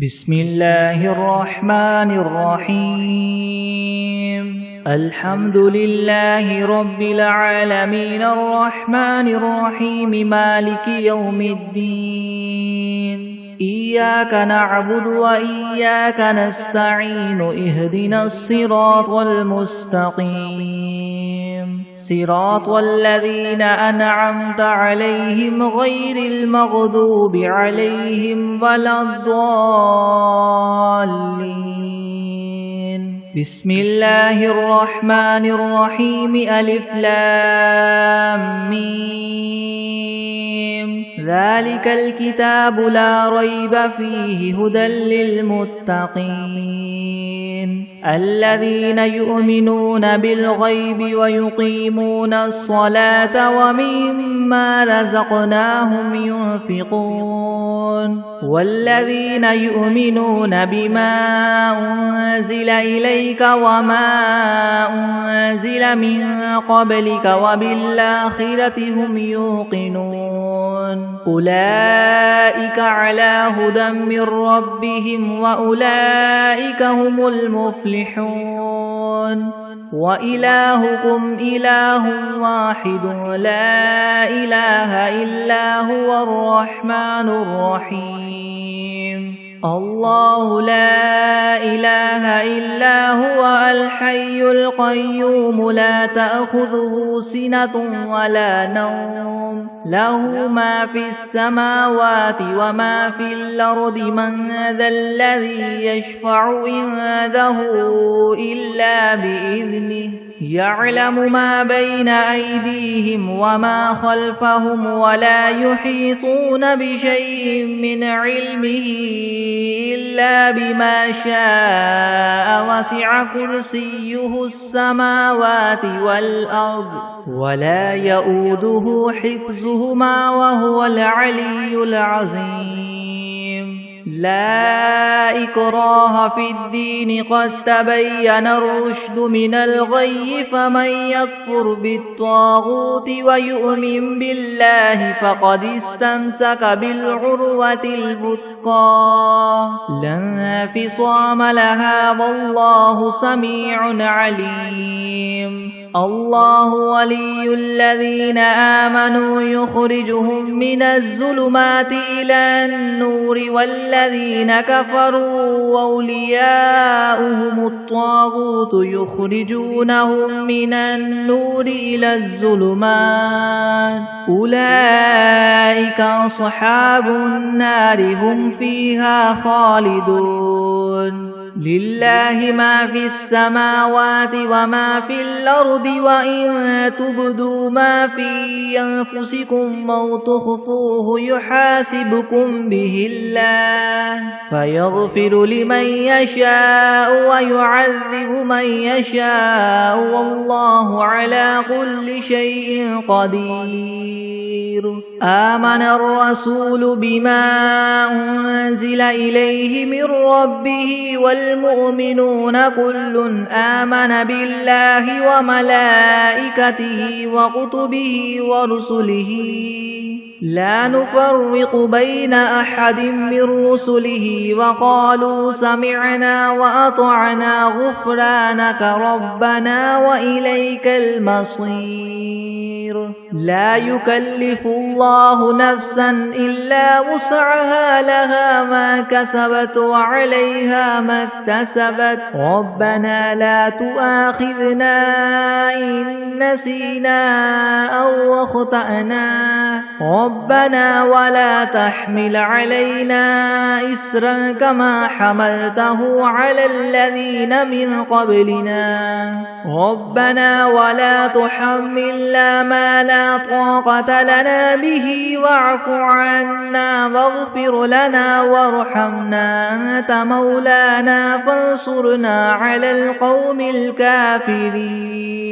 بسم الله الرحمن الرحيم الحمد لله رب العالمين الرحمن الرحيم مالك يوم الدين إياك نعبد وإياك نستعين اهدنا الصراط المستقيم صراط الذين أنعمت عليهم غير المغضوب عليهم ولا الضالين بسم الله الرحمن الرحيم ألف لام ميم ذلك الكتاب لا ريب فيه هدى للمتقين الذين يؤمنون بالغيب ويقيمون الصلاة ومما رزقناهم ينفقون والذين يؤمنون بما أنزل إليك وما أنزل من قبلك وبالآخرة هم يوقنون أولئك على هدى من ربهم وأولئك هم المفلحون وإلهكم إله واحد لا إله إلا هو الرحمن الرحيم الله لا إله إلا هو الحي القيوم لا تأخذه سنة ولا نوم له ما في السماوات وما في الأرض من ذا الذي يشفع عنده إلا بإذنه يعلم ما بين أيديهم وما خلفهم ولا يحيطون بشيء من علمه إلا بما شاء وسع كرسيه السماوات والأرض ولا يؤوده حفظهما وهو العلي العظيم لا إكراه في الدين قد تبين الرشد من الغي فمن يكفر بالطاغوت ويؤمن بالله فقد استمسك بالعروة الوثقى لا انفصام لها والله سميع عليم الله ولي الذين آمنوا يخرجهم من الظلمات إلى النور والذين كفروا أولياؤهم الطاغوت يخرجونهم من النور إلى الظلمات أولئك أصحاب النار هم فيها خالدون لله ما في السماوات وما في الأرض وإن تبدوا ما في أنفسكم أو تخفوه يحاسبكم به الله فيغفر لمن يشاء ويعذب من يشاء والله على كل شيء قدير آمن الرسول بما أنزل إليه من ربه والمؤمنون كل آمن بالله وملائكته وكتبه ورسله لا نفرق بين أحد من رسله وقالوا سمعنا وأطعنا غفرانك ربنا وإليك المصير لا يكلف الله نفسا إلا وسعها لها ما كسبت وعليها ما اكتسبت ربنا لا تؤاخذنا إن نسينا أو أخطأنا ربنا ولا تحمل علينا إسرا كما حملته على الذين من قبلنا ربنا ولا تحملنا ما لا طاقة لنا به واعف عنا واغفر لنا وارحمنا أنت مولانا فانصرنا على القوم الكافرين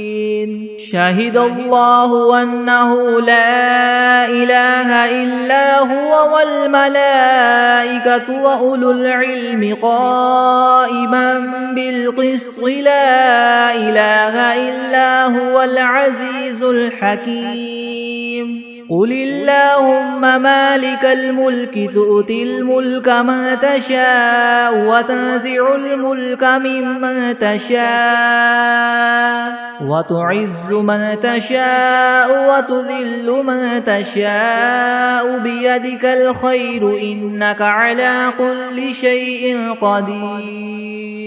شهد الله أنه لا إله إلا هو والملائكة وأولو العلم قائما بالقسط لا إله إلا هو العزيز الحكيم قل اللهم مالك الملك تؤتي الملك من تشاء وتنزع الملك ممن تشاء وتعز من تشاء وتذل من تشاء بيدك الخير إنك على كل شيء قدير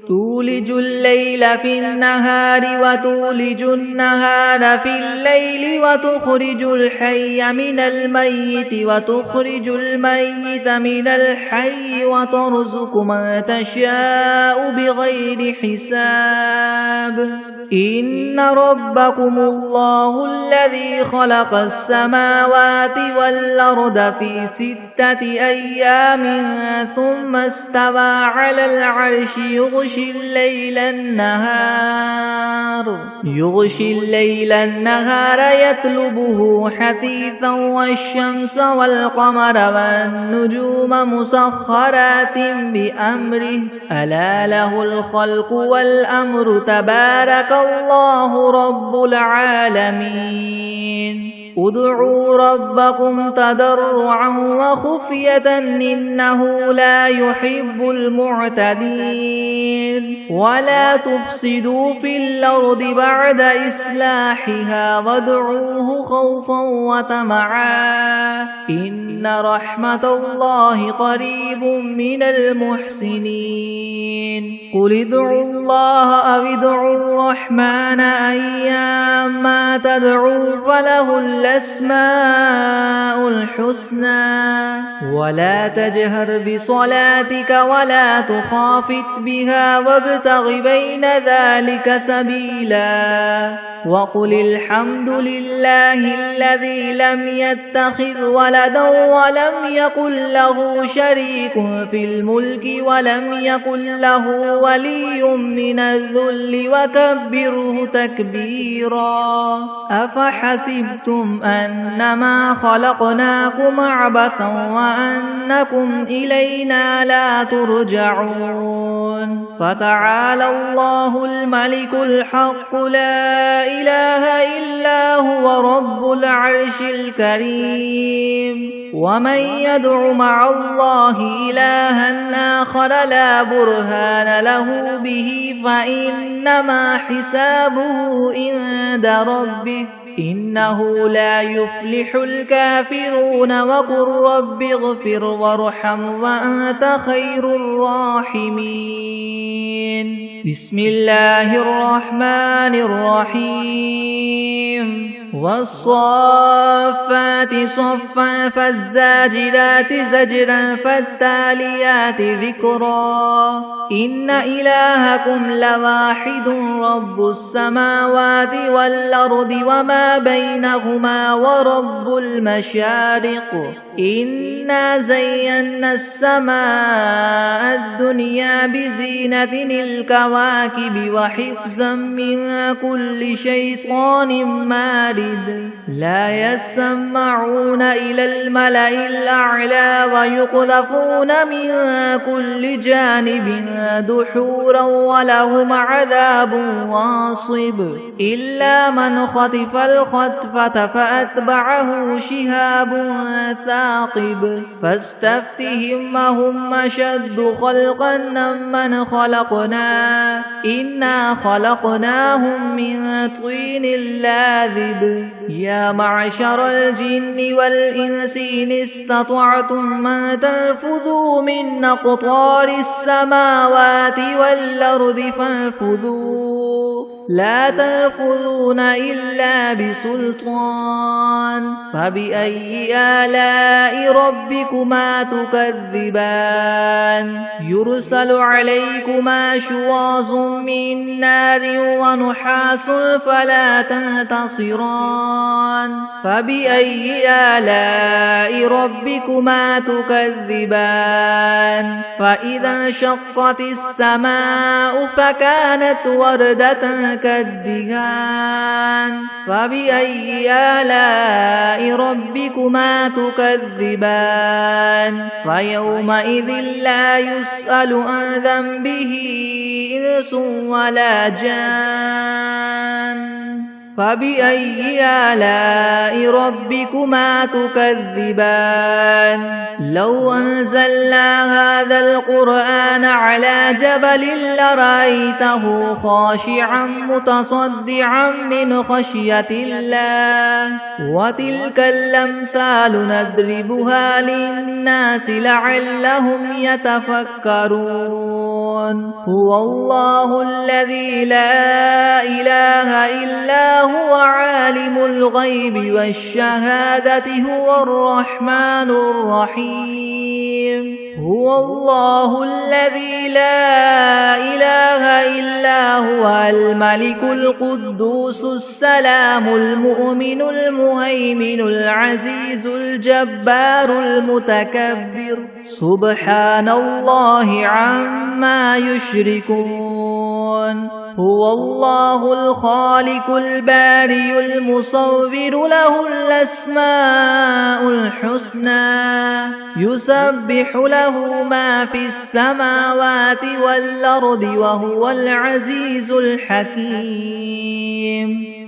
تولج الليل في النهار وتولج النهار في الليل وتخرج الحي من الميت وتخرج الميت من الحي وترزق من تشاء بغير حساب إن ربكم الله الذي خلق السماوات والأرض في 6 أيام ثم استوى على العرش يغشي الليل النهار يطلبه حثيثا والشمس والقمر والنجوم مسخرات بأمره ألا له الخلق والأمر تبارك الله رب العالمين ادعوا ربكم تضرعا وخفية إنه لا يحب المعتدين ولا تفسدوا في الأرض بعد إصلاحها وادعوه خوفا وطمعا إن رحمة الله قريب من المحسنين قل ادعوا الله أو ادعوا الرحمن أيما تدعوا فله الأسماء الحسنى ولا تجهر بصلاتك ولا تخافت بها وابتغ بين ذلك سبيلا وقل الحمد لله الذي لم يتخذ ولدا ولم يكن له شريك في الملك ولم يكن له ولي من الذل وكبره تكبيرا أفحسبتم أنما خلقناكم عبثا وأنكم إلينا لا ترجعون فتعالى الله الملك الحق لا إله إلا هو رب العرش الكريم ومن يدع مع الله إلها آخر لا برهان له به فإنما حسابه عند ربه إنه لا يفلح الكافرون وقل رب اغفر وارحم وأنت خير الراحمين بسم الله الرحمن الرحيم والصافات صفا فالزاجرات زجرا فالتاليات ذكرا إن إلهكم لواحد رب السماوات والأرض وما بينهما ورب المشارق إنا زينا السماء الدنيا بزينة الكواكب وحفظا من كل شيطان مارد لا يسمعون إلى الملأ الأعلى ويقذفون من كل جانب دحورا ولهم عذاب واصب إلا من خطف الخطفة فأتبعه شهاب ثاقب فاستفتهم هم أشد خلقا ممن خلقنا إنا خلقناهم من طين لاذب يا معشر الجن والإنس إن استطعتم أن تنفذوا من أقطار السماوات والأرض فانفذوا لا تنفذون إلا بسلطان فبأي آلاء ربكما تكذبان يرسل عليكما شواظ من نار ونحاس فلا تنتصران فبأي آلاء ربكما تكذبان فإذا انشقت السماء فكانت وردة كالدهان فبأي آلاء ربكما تكذبان فيومئذ لا يسأل عن ذنبه إنس ولا جان فبأي آلاء ربكما تكذبان لو أنزلنا هذا القرآن على جبل لرأيته خاشعا متصدعا من خشية الله وتلك الأمثال نضربها للناس لعلهم يتفكرون هو الله الذي لا إله إلا هو عالم الغيب والشهادة هو الرحمن الرحيم هو الله الذي لا إله إلا هو الملك القدوس السلام المؤمن المهيمن العزيز الجبار المتكبر سبحان الله عما يشركون هو الله الخالق البارئ المصور له الأسماء الحسنى يسبح له ما في السماوات والأرض وهو العزيز الحكيم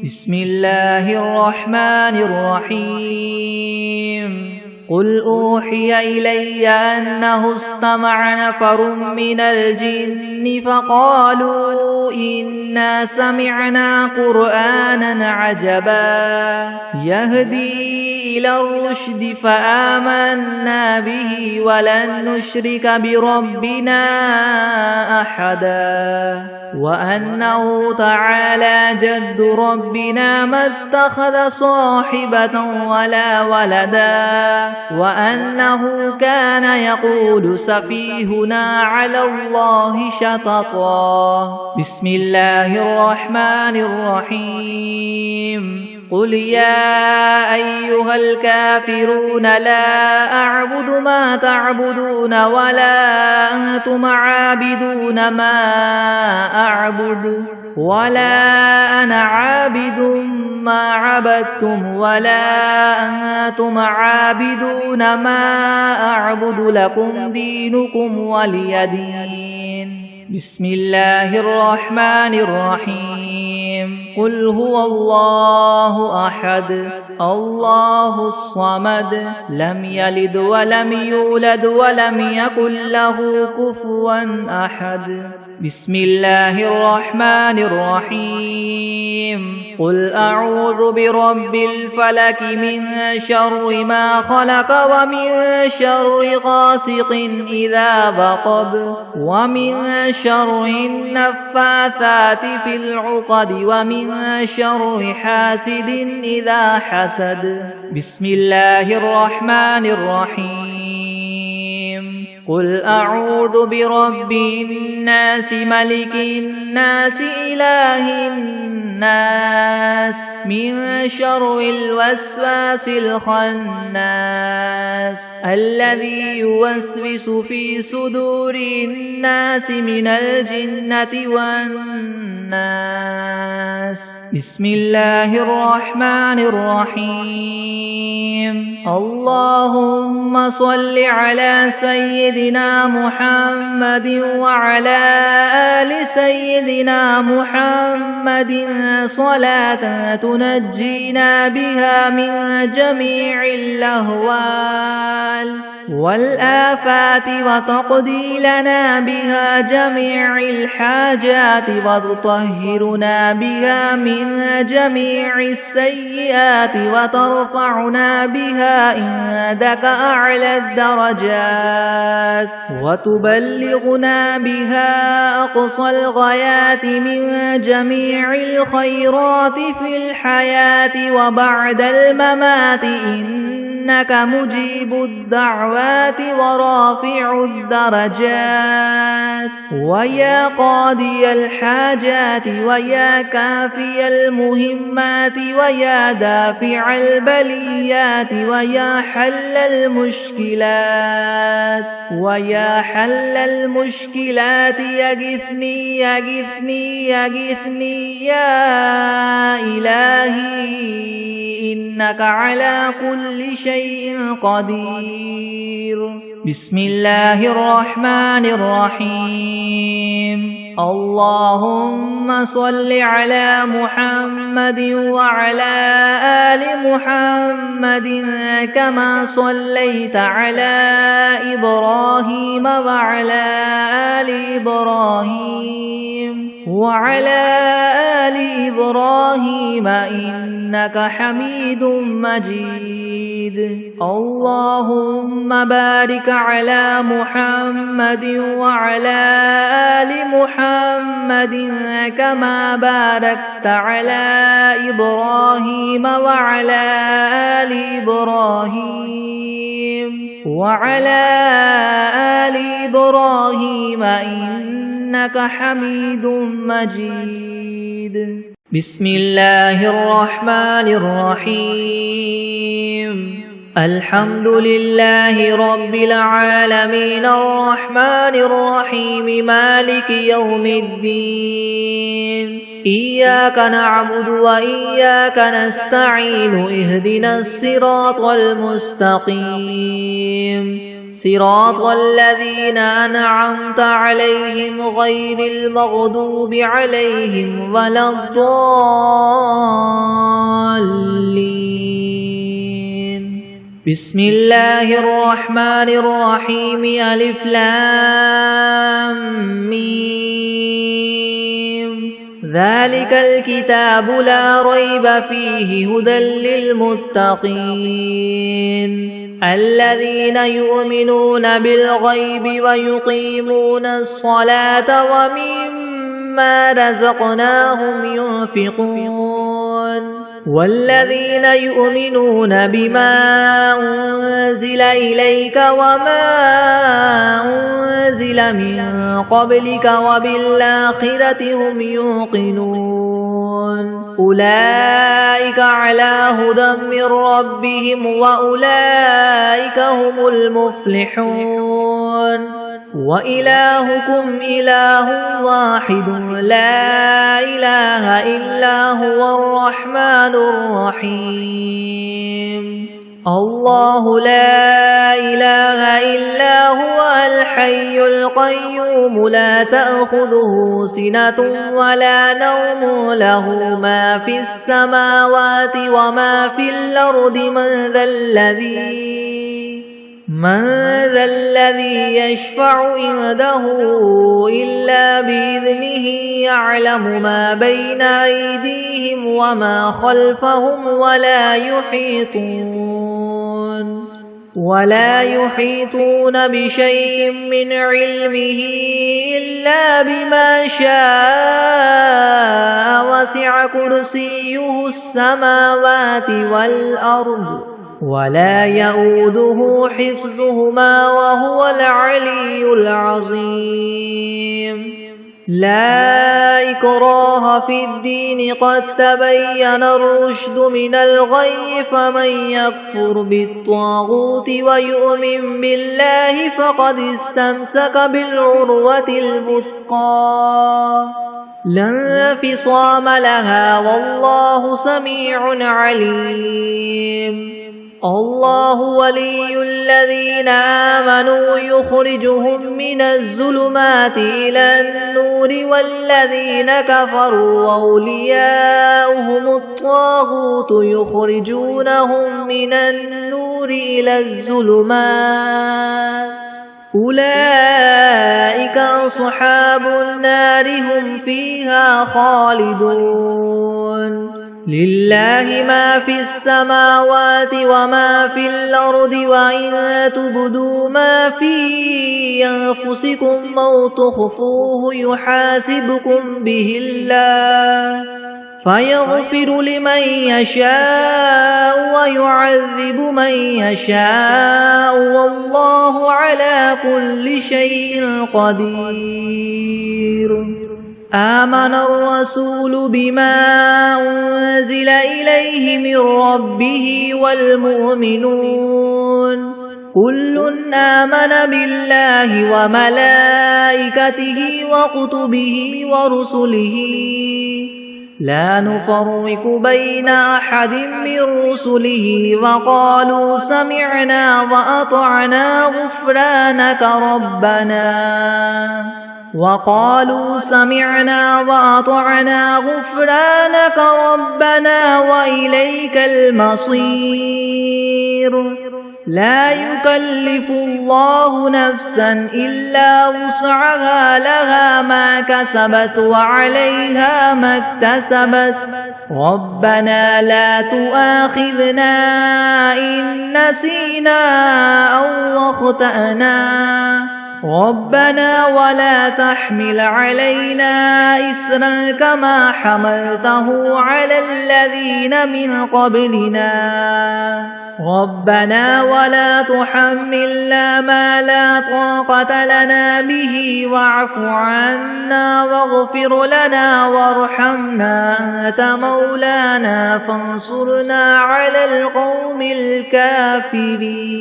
بسم الله الرحمن الرحيم قل أوحي إلي أنه استمع نفر من الجن فقالوا إنا سمعنا قرآنا عجبا يهدي إلى الرشد فآمنا به ولن نشرك بربنا أحدا وأنه تعالى جد ربنا ما اتخذ صاحبة ولا ولدا وأنه كان يقول سفيهنا على الله شططا بسم الله الرحمن الرحيم قل يا أيها الكافرون لا أعبد ما تعبدون ولا أنتم عابدون ما أعبد ولا أنا عابد ما عبدتم ولا أنتم عابدون ما أعبد لكم دينكم ولي دين بسم الله الرحمن الرحيم قل هو الله أحد الله الصمد لم يلد ولم يولد ولم يكن له كفوا أحد بسم الله الرحمن الرحيم قل أعوذ برب الفلك من شر ما خلق ومن شر غاسق إذا وقب ومن شر النفاثات في العقد ومن شر حاسد إذا حسد بسم الله الرحمن الرحيم قل أعوذ برب الناس ملك الناس إله الناس من شر الوسواس الخناس الذي يوسوس في صدور الناس من الجنة والناس بسم الله الرحمن الرحيم اللهم صل على سيدنا محمد وعلى آل سيدنا محمد صلاة تنجينا بها من جميع الأهوال والآفات وتقضي لنا بها جميع الحاجات وتطهرنا بها من جميع السيئات وترفعنا بها عندك أعلى الدرجات وتبلغنا بها أقصى الغايات من جميع الخيرات في الحياة وبعد الممات إنك مجيب الدعوات ورافع الدرجات ويا قاضي الحاجات ويا كافي المهمات ويا دافع البليات ويا حل المشكلات ويا حل المشكلات يغثني يغثني يغثني يا إلهي إنك على كل شيء قدير بسم الله الرحمن الرحيم اللهم صل على محمد وعلى آل محمد كما صليت على إبراهيم وعلى آل إبراهيم إنك حميد مجيد. اللهم بارك على محمد وعلى آل محمد كما باركت على إبراهيم وعلى آل إبراهيم إنك حميد مجيد. بسم الله الرحمن الرحيم. الحمد لله رب العالمين الرحمن الرحيم مالك يوم الدين. إياك نعبد وإياك نستعين اهدنا الصراط المستقيم صراط الذين أنعمت عليهم غير المغضوب عليهم ولا الضالين. بسم الله الرحمن الرحيم. ألف لام ميم. ذلك الكتاب لا ريب فيه هدى للمتقين الذين يؤمنون بالغيب ويقيمون الصلاة ومما رزقناهم ينفقون والذين يؤمنون بما أنزل إليك وما أنزل من قبلك وبالآخرة هم يوقنون أولئك على هدى من ربهم وأولئك هم المفلحون. وإلهكم إله واحد لا إله إلا هو الرحمن الرحيم. الله لا إله إلا هو الحي القيوم لا تأخذه سنة ولا نوم له ما في السماوات وما في الأرض من ذا الذي يشفع عنده إلا بإذنه يعلم ما بين أيديهم وما خلفهم ولا يحيطون بشيء من علمه إلا بما شاء وسع كرسيه السماوات والأرض ولا يؤوده حفظهما وهو العلي العظيم. لا إكراه في الدين قد تبين الرشد من الغي فمن يكفر بالطاغوت ويؤمن بالله فقد استمسك بالعروة الوثقى لا انفصام لها والله سميع عليم. الله ولي الذين آمنوا يخرجهم من الظلمات إلى النور والذين كفروا أولياؤهم الطاغوت يخرجونهم من النور إلى الظلمات أولئك أصحاب النار هم فيها خالدون. لله ما في السماوات وما في الأرض وإن تبدوا ما في أنفسكم أو تخفوه يحاسبكم به الله فيغفر لمن يشاء ويعذب من يشاء والله على كل شيء قدير. آمن الرسول بما أنزل إليه من ربه والمؤمنون كل آمن بالله وملائكته وكتبه ورسله لا نفرق بين أحد من رسله وقالوا سمعنا وأطعنا غفرانك ربنا وقالوا سمعنا وأطعنا غفرانك ربنا وإليك المصير لا يكلف الله نفسا إلا وسعها لها ما كسبت وعليها ما اكتسبت ربنا لا تؤاخذنا إن نسينا أو أخطأنا ربنا ولا تحمل علينا إسرا كما حملته على الذين من قبلنا ربنا ولا تحملنا ما لا طاقة لنا به واعف عنا واغفر لنا وارحمنا أنت مولانا فانصرنا على القوم الكافرين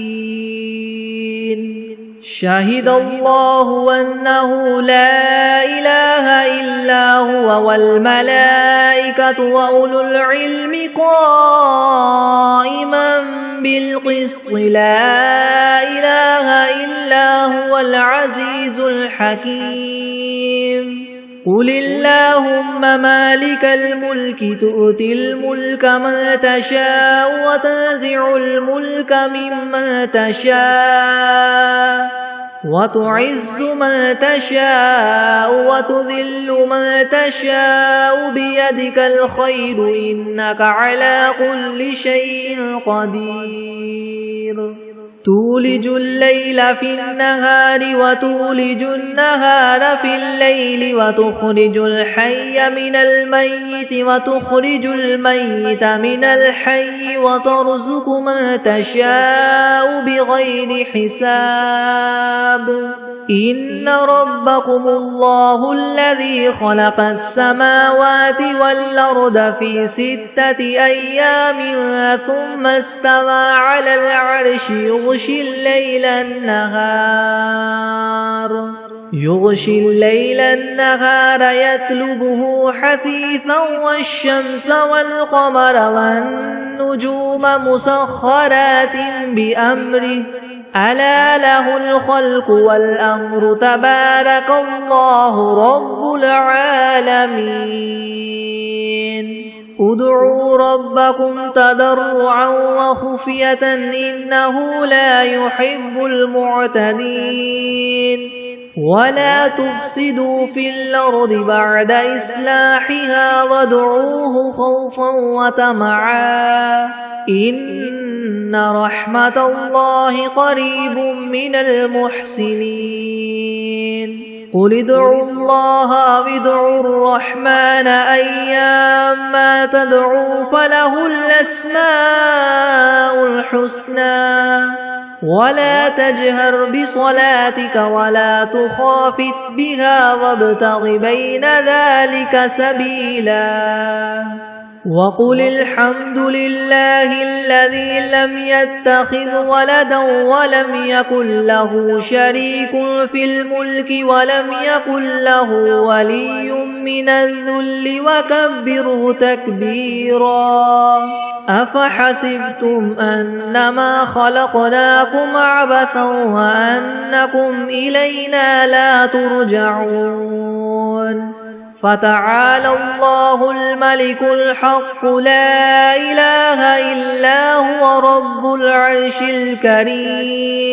شهد الله أنه لا إله إلا هو والملائكة وأولو العلم قائما بالقسط لا إله إلا هو العزيز الحكيم قل اللهم مالك الملك تؤتي الملك من تشاء وتنزع الملك ممن تشاء وتعز من تشاء وتذل من تشاء بيدك الخير إنك على كل شيء قدير تولج الليل في النهار وتولج النهار في الليل وتخرج الحي من الميت وتخرج الميت من الحي وترزق من تشاء بغير حساب إن ربكم الله الذي خلق السماوات والأرض في 6 أيام ثم استوى على العرش يغشي الليل النهار يطلبه حثيثا والشمس والقمر والنجوم مسخرات بأمره ألا له الخلق والأمر تبارك الله رب العالمين ادعوا ربكم تضرعا وخفية إنه لا يحب المعتدين ولا تفسدوا في الأرض بعد إصلاحها وادعوه خوفا وطمعا إن رحمة الله قريب من المحسنين قل ادعوا الله وادعوا الرحمن أيما تدعوا فله الأسماء الحسنى ولا تجهر بصلاتك ولا تخافت بها وابتغ بين ذلك سبيلا وقل الحمد لله الذي لم يتخذ ولدا ولم يكن له شريك في الملك ولم يكن له ولي من الذل وكبره تكبيرا أفحسبتم أنما خلقناكم عبثا وأنكم إلينا لا ترجعون فتعالى الله الملك الحق لا إله إلا هو رب العرش الكريم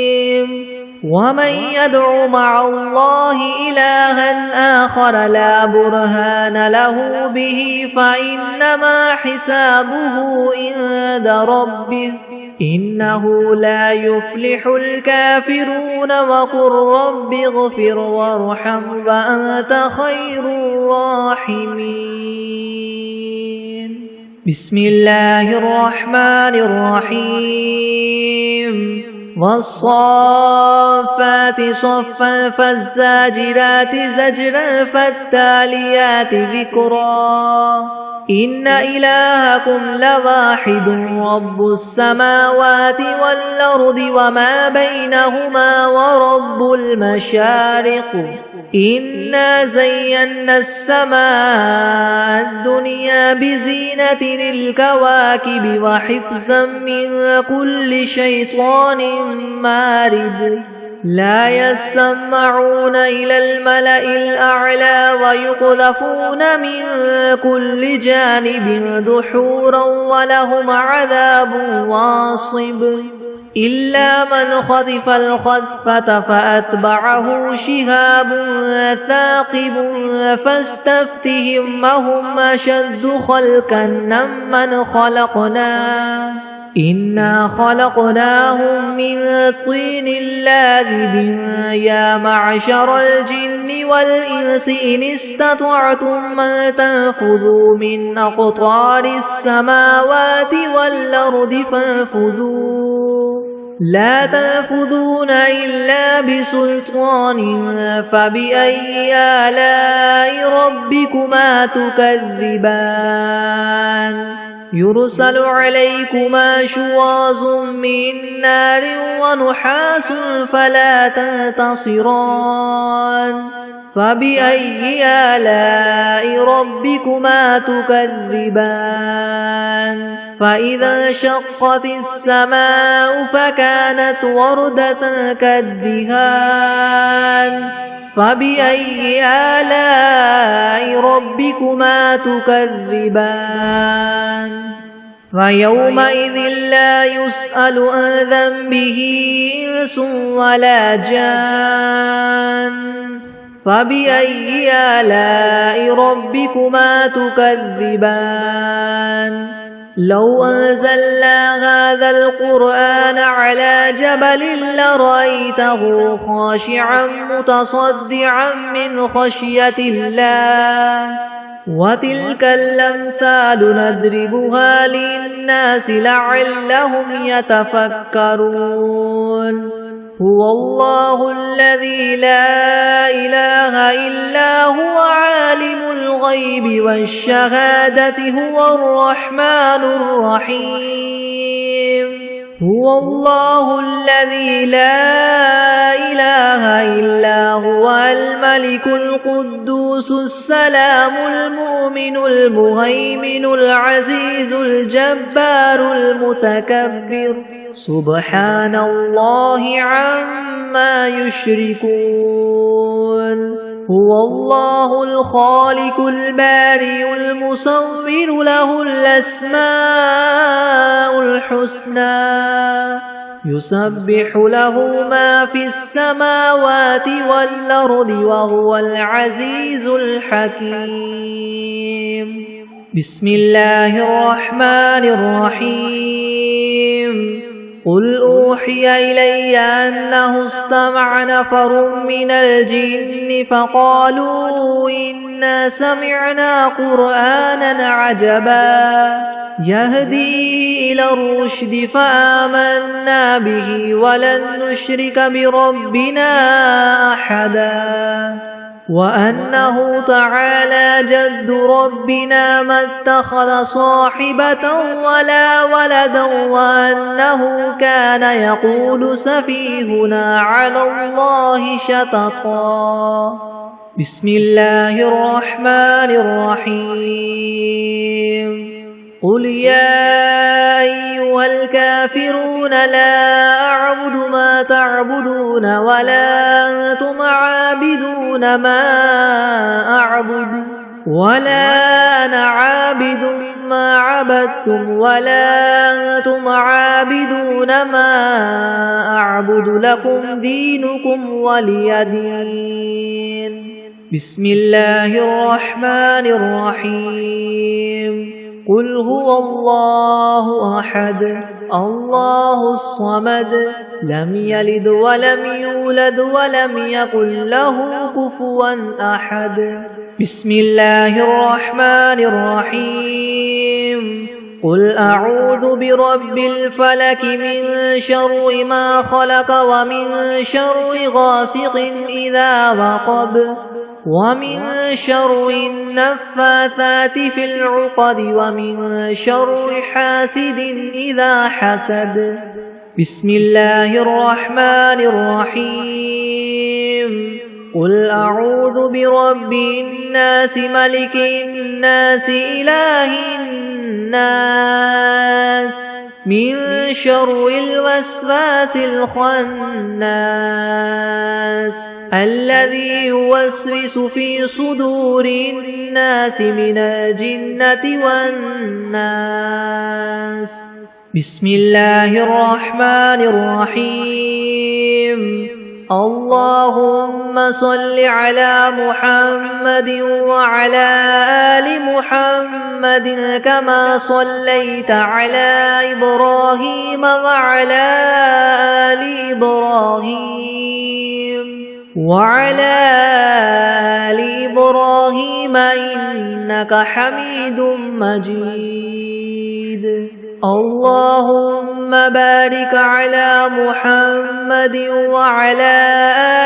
ومن يدع مع الله إلها آخر لا برهان له به فإنما حسابه عند ربه إنه لا يفلح الكافرون وقل رب اغفر وارحم وأنت خير الراحمين بسم الله الرحمن الرحيم والصافات صفا فالزاجرات زجرا فالتاليات ذكرا إن إلهكم لواحد رب السماوات والأرض وما بينهما ورب المشارق إنا زينا السماء الدنيا بزينة الكواكب وحفظا من كل شيطان مارد لا يسمعون إلى الملأ الأعلى ويقذفون من كل جانب دحورا ولهم عذاب واصب إلا من خطف الخطفة فأتبعه شهاب ثاقب فاستفتهم أهم أشد خلقا ممن خلقنا إنا خلقناهم من طين لازب يا معشر الجن والإنس إن استطعتم أن تنفذوا من أقطار السماوات والأرض فانفذوا لا تنفذون إلا بسلطان فبأي آلاء ربكما تكذبان يرسل عليكما شواظ من نار ونحاس فلا تنتصران فبأي آلاء ربكما تكذبان فإذا انشقت السماء فكانت وردة كالدهان فبأي آلاء ربكما تكذبان فيومئذ لا يسأل عن ذنبه إنس ولا جان فبأي آلاء ربكما تكذبان لو أنزلنا هذا القرآن على جبل لرأيته خاشعا متصدعا من خشية الله وتلك الأمثال نضربها للناس لعلهم يتفكرون هو الله الذي لا إله إلا هو عالم الغيب والشهادة هو الرحمن الرحيم هو الله الذي لا إله إلا هو الملك القدوس السلام المؤمن المهيمن العزيز الجبار المتكبر سبحان الله عما يشركون هو الله الخالق البارئ المصور له الأسماء الحسنى يسبح له ما في السماوات والأرض وهو العزيز الحكيم بسم الله الرحمن الرحيم قل أوحي إلي أنه استمع نفر من الجن فقالوا إنا سمعنا قرآنا عجبا يهدي إلى الرشد فآمنا به ولن نشرك بربنا أحدا وأنه تعالى جد ربنا ما اتخذ صاحبة ولا ولدا وأنه كان يقول سفيهنا على الله شططا بسم الله الرحمن الرحيم قل يا أيها الكافرون لا أعبد ما تعبدون ولا أنتم عابدون ما أعبد ولا أنا عابد ما عبدتم ولا أنتم عابدون ما أعبد لكم دينكم ولي دين بسم الله الرحمن الرحيم قل هو الله أحد الله الصمد لم يلد ولم يولد ولم يكن له كفوا أحد بسم الله الرحمن الرحيم قل أعوذ برب الفلك من شر ما خلق ومن شر غاسق إذا وقب ومن شر النفاثات في العقد ومن شر حاسد إذا حسد بسم الله الرحمن الرحيم قل أعوذ برب الناس ملك الناس إله الناس من شر الوسواس الخناس الذي يوسوس في صدور الناس من الجنة والناس. بسم الله الرحمن الرحيم. اللهم صل على محمد وعلى آل محمد كما صليت على إبراهيم وعلى آل إبراهيم إنك حميد مجيد. اللهم بارك على محمد وعلى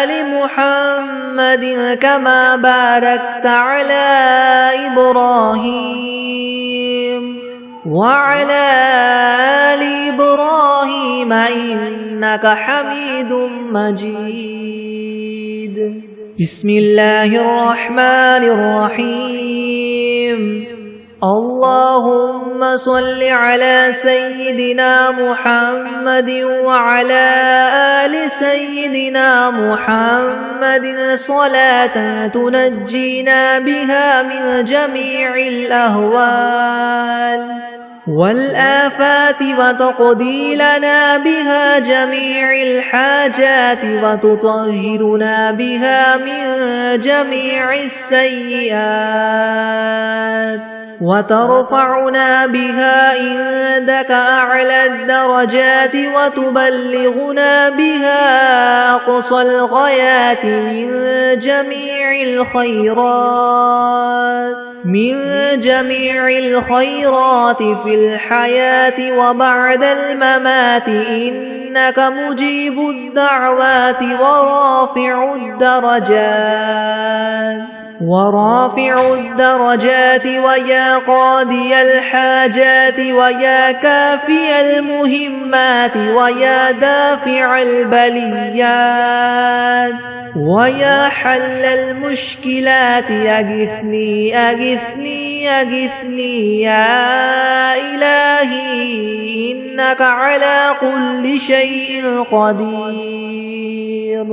آل محمد كما باركت على إبراهيم وعلى آل إبراهيم إنك حميد مجيد. بسم الله الرحمن الرحيم. اللهم صل على سيدنا محمد وعلى آل سيدنا محمد صلاة تنجينا بها من جميع الأهوال والآفات وتقضي لنا بها جميع الحاجات وتطهرنا بها من جميع السيئات وترفعنا بها عندك أعلى الدرجات وتبلغنا بها أقصى الغايات من جميع الخيرات في الحياة وبعد الممات إنك مجيب الدعوات ورافع الدرجات ويا قاضي الحاجات ويا كافي المهمات ويا دافع البليات ويا حل المشكلات أغثني أغثني أغثني يا إلهي إنك على كل شيء قدير.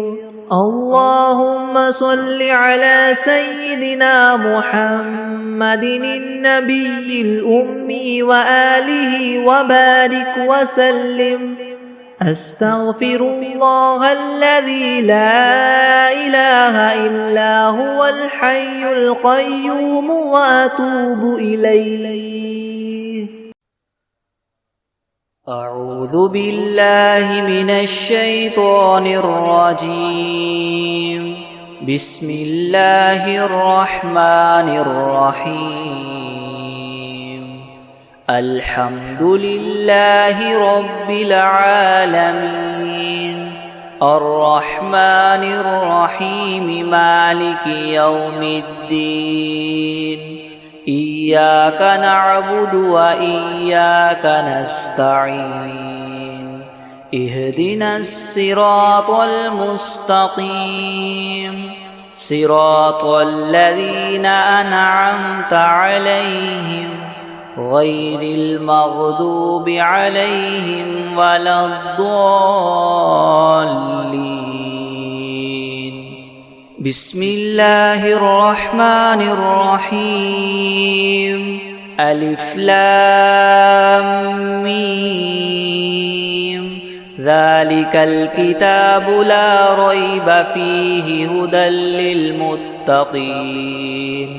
اللهم صل على سيدنا محمد النبي الأمي وآله وبارك وسلم. أستغفر الله الذي لا إله إلا هو الحي القيوم وأتوب إليه. أعوذ بالله من الشيطان الرجيم. بسم الله الرحمن الرحيم. الحمد لله رب العالمين الرحمن الرحيم مالك يوم الدين. إياك نعبد وإياك نستعين. اهدنا الصراط المستقيم صراط الذين أنعمت عليهم غير المغضوب عليهم ولا الضالين. بسم الله الرحمن الرحيم. ألف لام ميم. ذلك الكتاب لا ريب فيه هدى للمتقين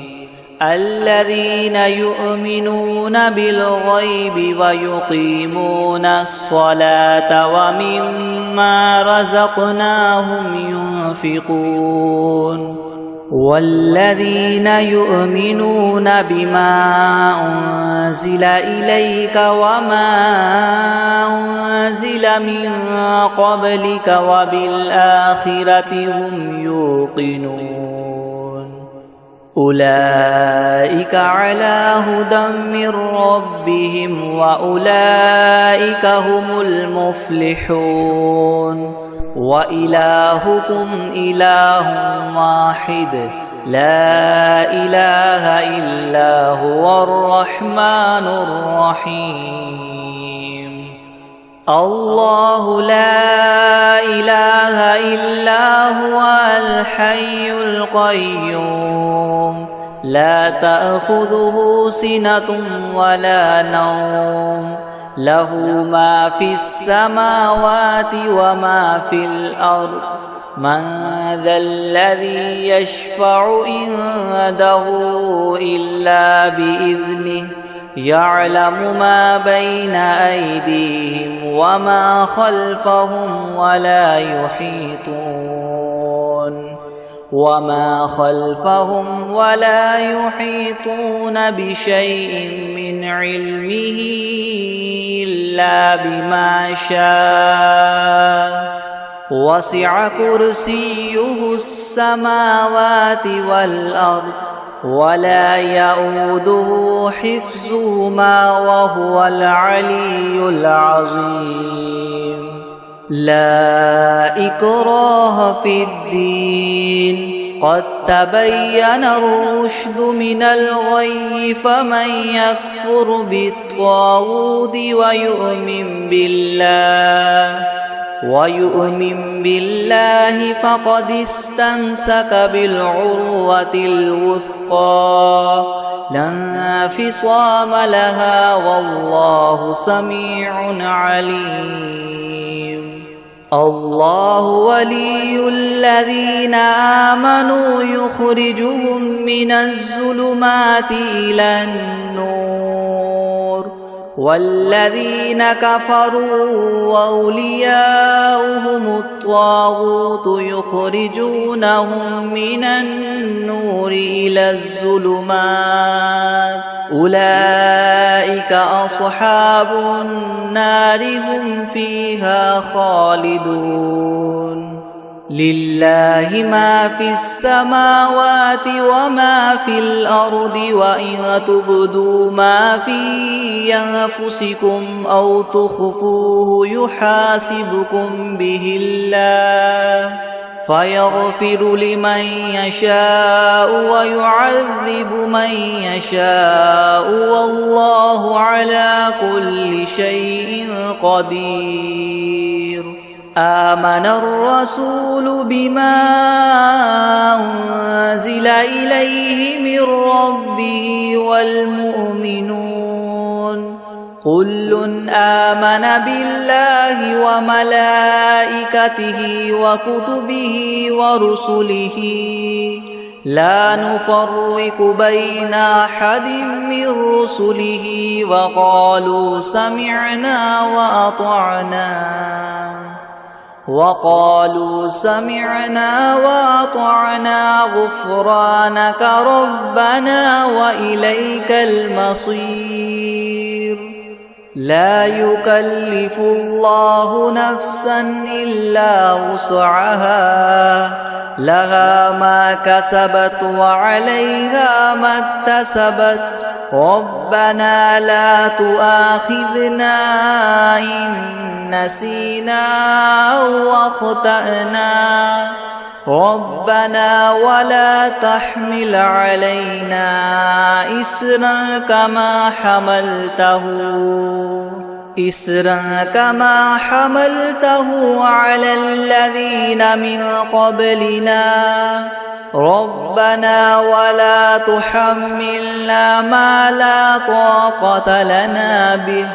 الذين يؤمنون بالغيب ويقيمون الصلاة ومما رزقناهم ينفقون والذين يؤمنون بما أنزل إليك وما أنزل من قبلك وبالآخرة هم يوقنون أولئك على هدى من ربهم وأولئك هم المفلحون. وإلهكم إله واحد لا إله إلا هو الرحمن الرحيم. الله لا إله إلا هو الحي القيوم لا تأخذه سنة ولا نوم له ما في السماوات وما في الأرض من ذا الذي يشفع عنده إلا بإذنه يعلم ما بين أيديهم وما خلفهم ولا يحيطون بشيء من علمه إلا بما شاء وسع كرسيه السماوات والأرض ولا يؤوده حفظهما وهو العلي العظيم لا إكراه في الدين قد تبين الرشد من الغي فمن يكفر بالطاغوت ويؤمن بالله فقد استمسك بالعروة الوثقى لا انفصام لها والله سميع عليم الله ولي الذين آمنوا يخرجهم من الظلمات إلى النور والذين كفروا أولياؤهم الطاغوت يخرجونهم من النور إلى الظلمات أولئك أصحاب النار هم فيها خالدون لله ما في السماوات وما في الأرض وإن تبدوا ما في أنفسكم أو تخفوه يحاسبكم به الله فيغفر لمن يشاء ويعذب من يشاء والله على كل شيء قدير آمن الرسول بما أنزل إليه من ربه والمؤمنون كل آمن بالله وملائكته وكتبه ورسله لا نفرق بين أحد من رسله وقالوا سمعنا وأطعنا غفرانك ربنا وإليك المصير لا يكلف الله نفسا إلا وسعها لها ما كسبت وعليها ما اكتسبت ربنا لا تؤاخذنا إن نسينا أو أخطأنا ربنا ولا تحمل علينا إسرا كما حملته على الذين من قبلنا ربنا ولا تحملنا ما لا طاقة لنا به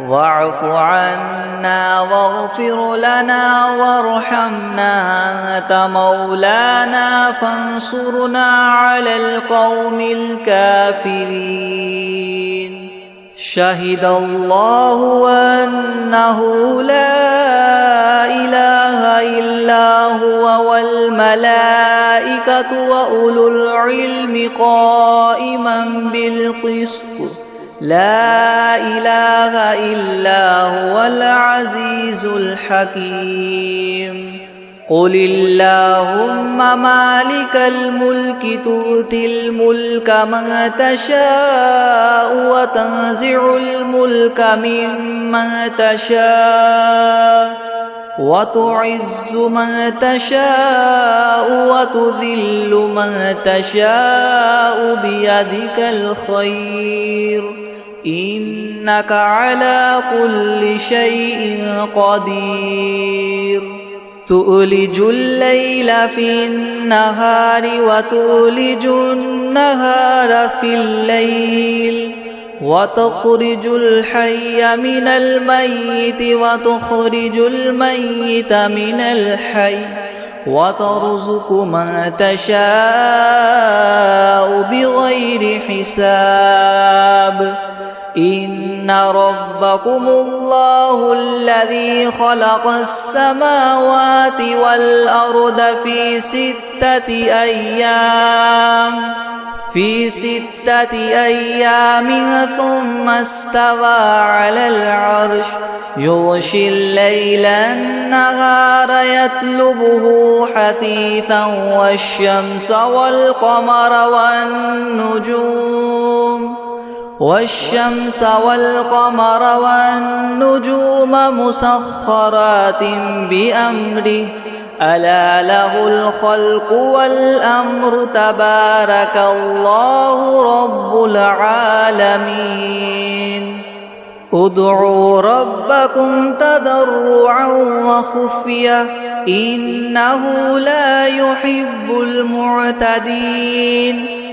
واعف عنا واغفر لنا وارحمنا أنت مولانا فانصرنا على القوم الكافرين شهد الله أنه لا إله إلا هو والملائكة وأولو العلم قائما بالقسط لا إله إلا هو العزيز الحكيم قل اللهم مالك الملك تؤتي الملك من تشاء وتنزع الملك ممن تشاء وتعز من تشاء وتذل من تشاء بيدك الخير إنك على كل شيء قدير تؤلج الليل في النهار وتؤلج النهار في الليل وتخرج الحي من الميت وتخرج الميت من الحي وترزق من تشاء بغير حساب إن ربكم الله الذي خلق السماوات والأرض في 6 أيام ثم استوى على العرش يغشي الليل النهار يطلبه حثيثا والشمس والقمر والنجوم مسخرات بأمره ألا له الخلق والأمر تبارك الله رب العالمين ادعوا ربكم تضرعا وخفية إنه لا يحب المعتدين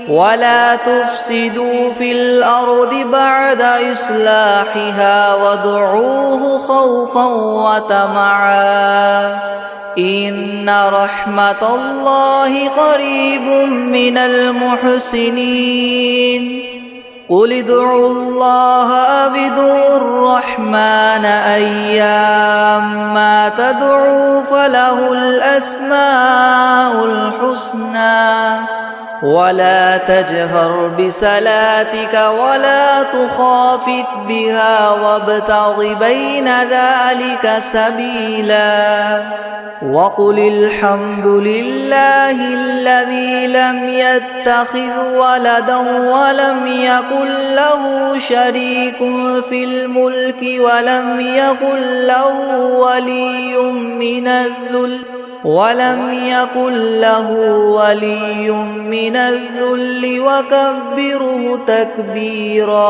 ولا تفسدوا في الأرض بعد إصلاحها وادعوه خوفا وطمعا إن رحمة الله قريب من المحسنين قل ادعوا الله أو ادعوا الرحمن أيما تدعوا فله الأسماء الحسنى ولا تجهر بصلاتك ولا تخافت بها وابتغ بين ذلك سبيلا وقل الحمد لله الذي لم يتخذ ولدا ولم يكن له شريك في الملك ولم يكن له ولي من الذل وكبره تكبيرا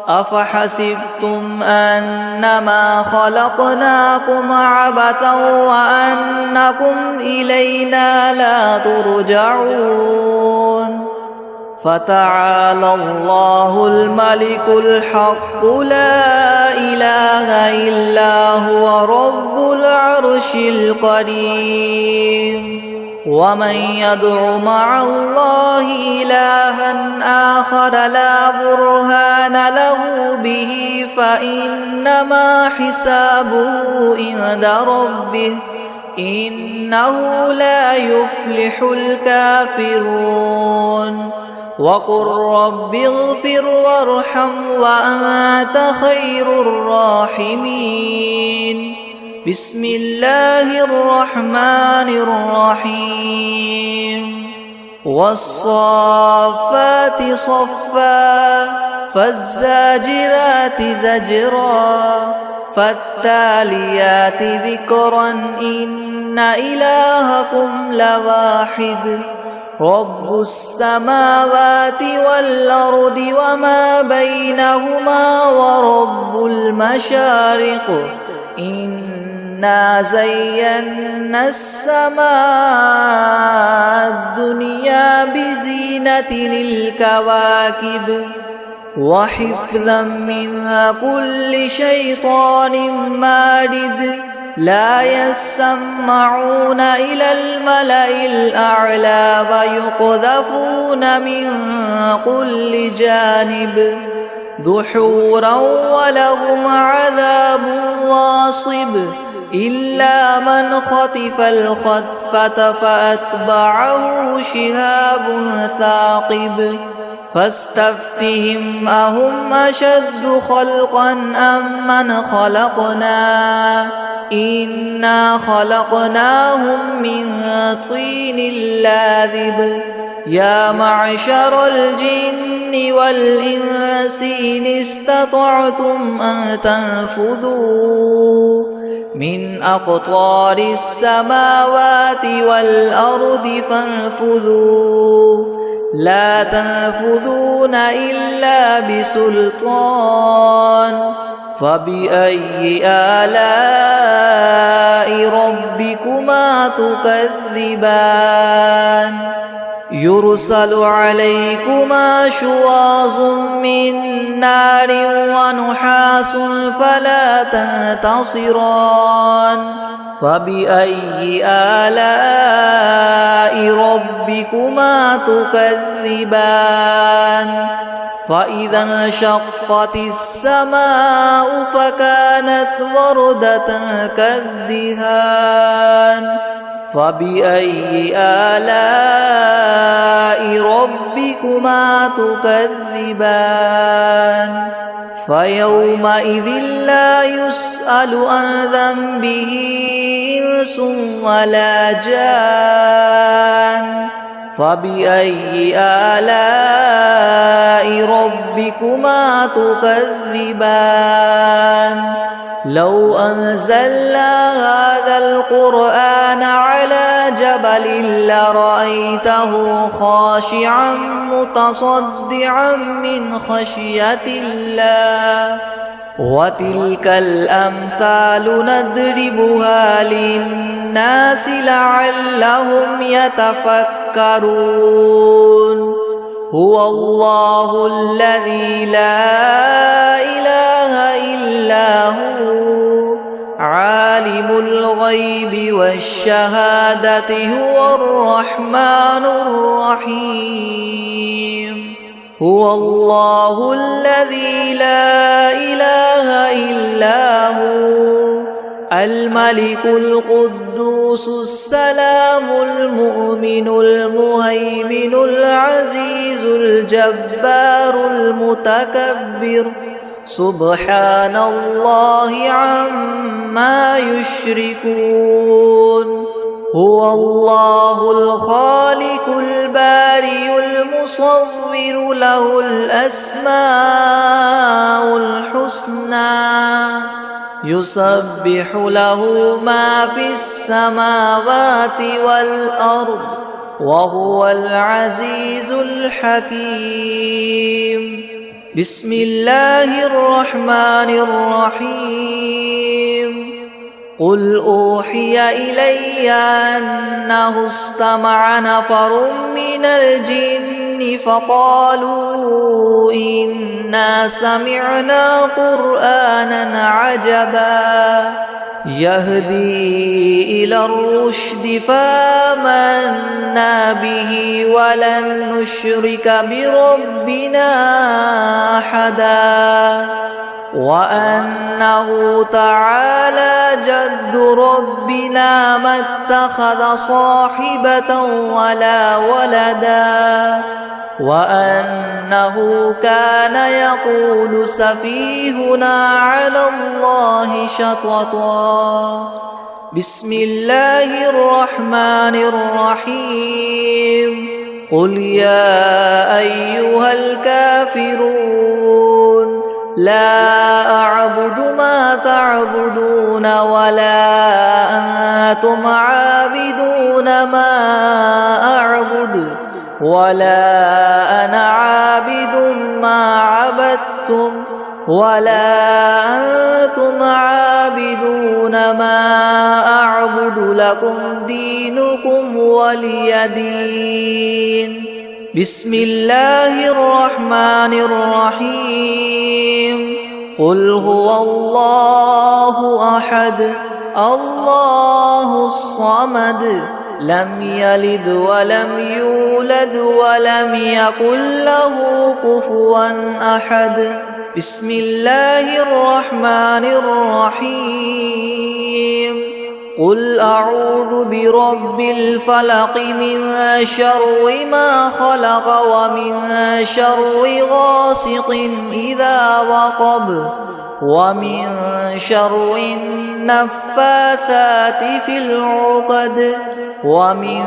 أفحسبتم أنما خلقناكم عبثا وأنكم إلينا لا ترجعون فتعالى الله الملك الحق لا إله إلا هو رب العرش الكريم ومن يدع مع الله إلها آخر لا برهان له به فإنما حسابه عند ربه إنه لا يفلح الكافرون وقل رب اغفر وارحم وأنت خير الراحمين بسم الله الرحمن الرحيم والصافات صفا فالزاجرات زجرا فالتاليات ذكرا إن إلهكم لواحد رب السماوات والأرض وما بينهما ورب المشارق إنا زينا السماء الدنيا بزينة الكواكب وحفظا من كل شيطان مارد لا يسمعون إلى الملأ الأعلى ويقذفون من كل جانب دحورا ولهم عذاب واصب إلا من خطف الخطفة فأتبعه شهاب ثاقب فاستفتهم أهم أشد خلقا أم من خلقنا إنا خلقناهم من طين لاذب يا معشر الجن والإنس إن استطعتم أن تنفذوا من أقطار السماوات والأرض فانفذوا لا تنفذون إلا بسلطان فبأي آلاء ربكما تكذبان يرسل عليكما شواظ من نار ونحاس فلا تنتصران فبأي آلاء ربكما تكذبان فإذا انشقت السماء فكانت وردة كالدهان فبأي آلاء ربكما تكذبان فيومئذ لا يسأل عن ذنبه إنس ولا جان فبأي آلاء ربكما تكذبان لو أنزلنا هذا القرآن على جبل لرأيته خاشعا متصدعا من خشية الله وتلك الأمثال نضربها للناس لعلهم يتفكرون هو الله الذي لا إله إلا هو عالم الغيب والشهادة هو الرحمن الرحيم هو الله الذي لا إله إلا هو الملك القدوس السلام المؤمن المهيمن العزيز الجبار المتكبر سبحان الله عما يشركون هو الله الخالق البارئ المصور له الأسماء الحسنى يسبح له ما في السماوات والأرض وهو العزيز الحكيم بسم الله الرحمن الرحيم قل أوحي إلي أنه استمع نفر من الجن فقالوا إنا سمعنا قرآنا عجبا يهدي إلى الرشد فآمنا به ولن نشرك بربنا أحدا وأنه تعالى جد ربنا ما اتخذ صاحبة ولا ولدا وأنه كان يقول سفيهنا على الله شططا بسم الله الرحمن الرحيم قل يا أيها الكافرون لا أعبد ما تعبدون ولا أنتم عابدون ما أعبد ولا أنا عابد ما عبدتم ولا أنتم عابدون ما أعبد لكم دينكم ولي دين بسم الله الرحمن الرحيم قل هو الله أحد الله الصمد لم يلد ولم يولد ولم يكن له كفوا أحد بسم الله الرحمن الرحيم قل أعوذ برب الفلق من شر ما خلق ومن شر غاسق إذا وقب ومن شر النفاثات في العقد ومن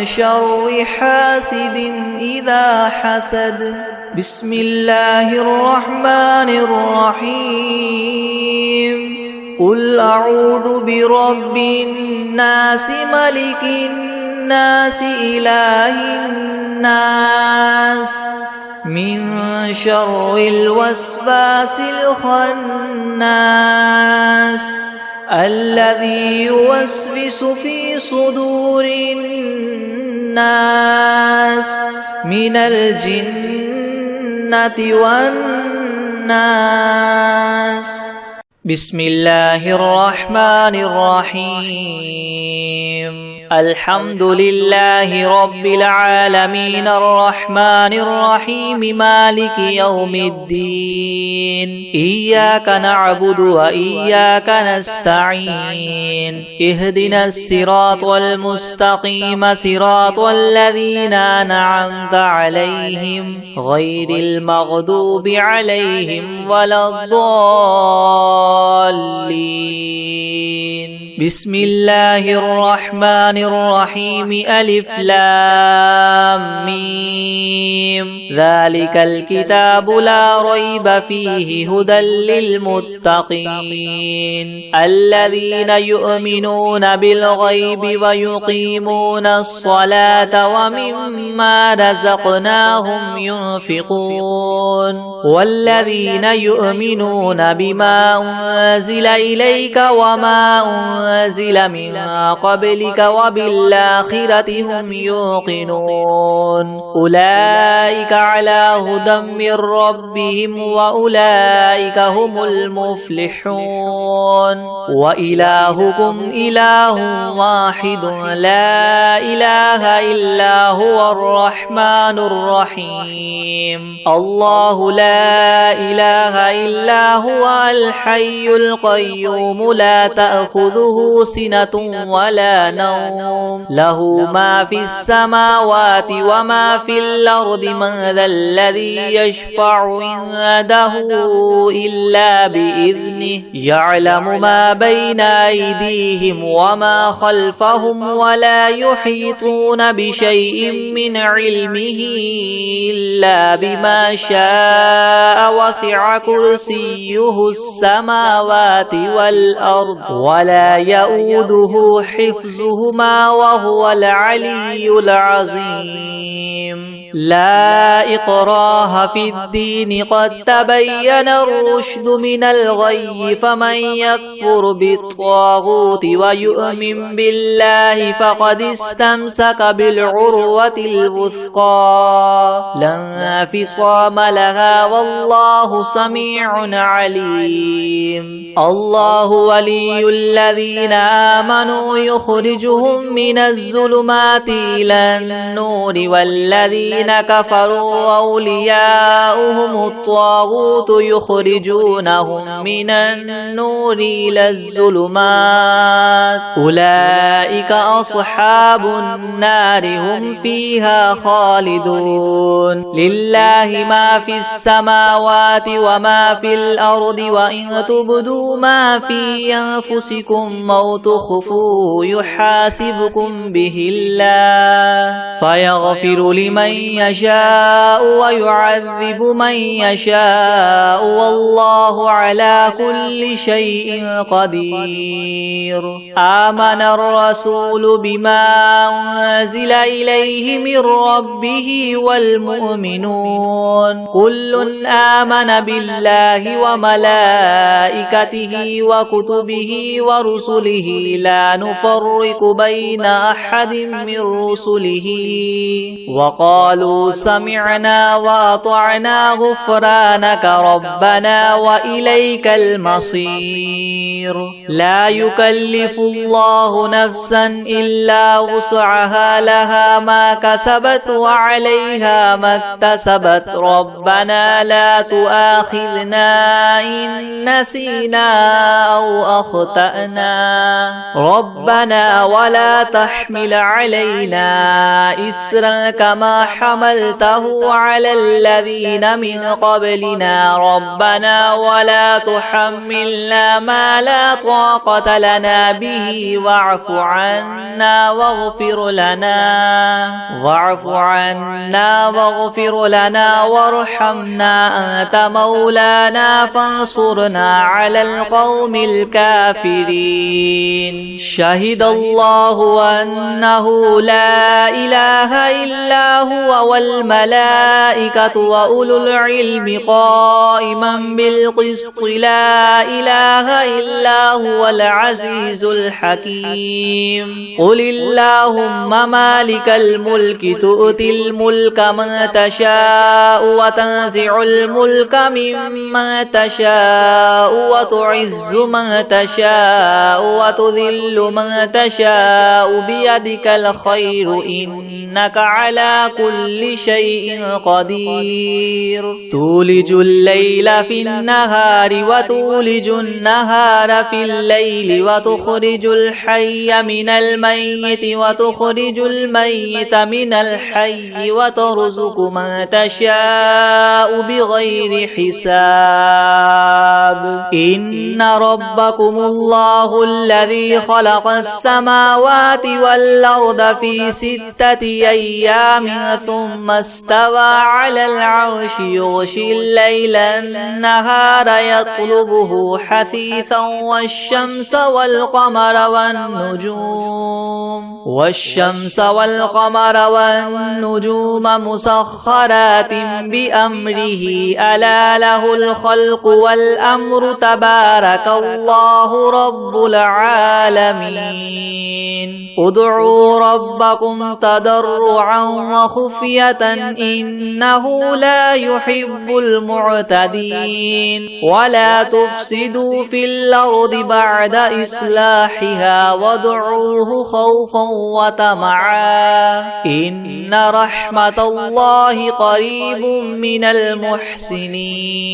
شر حاسد إذا حسد بسم الله الرحمن الرحيم قل أعوذ برب الناس ملك الناس إله الناس من شر الوسواس الخناس الذي يوسوس في صدور الناس من الجنة والناس. بسم الله الرحمن الرحيم. الحمد لله رب العالمين الرحمن الرحيم مالك يوم الدين. إياك نعبد وإياك نستعين. اهدنا الصراط المستقيم صراط الذين أنعمت عليهم غير المغضوب عليهم ولا الضالين. بسم الله الرحمن الرحيم. ألف لام ميم. ذلك الكتاب لا ريب فيه هدى للمتقين الذين يؤمنون بالغيب ويقيمون الصلاة ومما رزقناهم ينفقون والذين يؤمنون بما أنزل إليك وما أنزل من قبلك وبالآخرة هم يوقنون أولئك على هدى من ربهم وأولئك هم المفلحون. وإلهكم إله واحد لا إله إلا هو الرحمن الرحيم. الله لا إله إلا هو الحي القيوم لا تأخذه سنة ولا نوم له ما في السماوات وما في الأرض. من ذا الذي يشفع عنده إلا بإذنه يعلم ما بين أيديهم وما خلفهم ولا يحيطون بشيء من علمه إلا بما شاء. وسع كرسيه السماوات والأرض ولا يؤوده حفظهما وهو العلي العظيم. لا إكراه في الدين قد تبين الرشد من الغي. فمن يكفر بالطاغوت ويؤمن بالله فقد استمسك بالعروة الوثقى لا انفصام لها والله سميع عليم. الله ولي الذين آمنوا يخرجهم من الظلمات إلى النور والذين كفروا أولياؤهم الطاغوت يخرجونهم من النور إلى الظلمات أولئك أصحاب النار هم فيها خالدون. لله ما في السماوات وما في الأرض وإن تبدوا ما في أنفسكم أو تخفوه يحاسبكم به الله فيغفر لمن يشاء ويعذب من يشاء والله على كل شيء قدير. آمن الرسول بما أنزل إليه من ربه والمؤمنون كل آمن بالله وملائكته وكتبه ورسله لا نفرق بين أحد من رسله وقالوا سمعنا وأطعنا غفرانك ربنا وإليك المصير. لا يكلف الله نفسا إلا وسعها لها ما كسبت وعليها ما اكتسبت ربنا لا تؤاخذنا إن نسينا أو أخطأنا ربنا ولا تحمل علينا إسرا كما حملته على الذين من قبلنا ربنا ولا تحملنا ما لا طاقة لنا به واعف عنا واغفر لنا وارحمنا أنت مولانا فانصرنا على القوم الكافرين. شهد الله أنه لا إله إلا هو هو والملائكة وأولو العلم قائما بالقسط لا إله إلا هو العزيز الحكيم قل اللهم مالك الملك تؤتي الملك من تشاء وتنزع الملك ممن تشاء وتعز من تشاء وتذل من تشاء بيدك الخير إنك على كل شيء قدير تولج الليل في النهار وتولج النهار في الليل وتخرج الحي من الميت وتخرج الميت من الحي وترزق من تشاء بغير حساب إن ربكم الله الذي خلق السماوات والأرض في 6 أيام ثم استوى على العرش يغشي الليل النهار يطلبه حثيثا والشمس والقمر والنجوم مسخرات بأمره ألا له الخلق والأمر تبارك الله رب العالمين ادعوا ربكم تضرعا وخفية إنه لا يحب المعتدين ولا تفسدوا في الأرض بعد إصلاحها وادعوه خوفا وطمعا إن رحمة الله قريب من المحسنين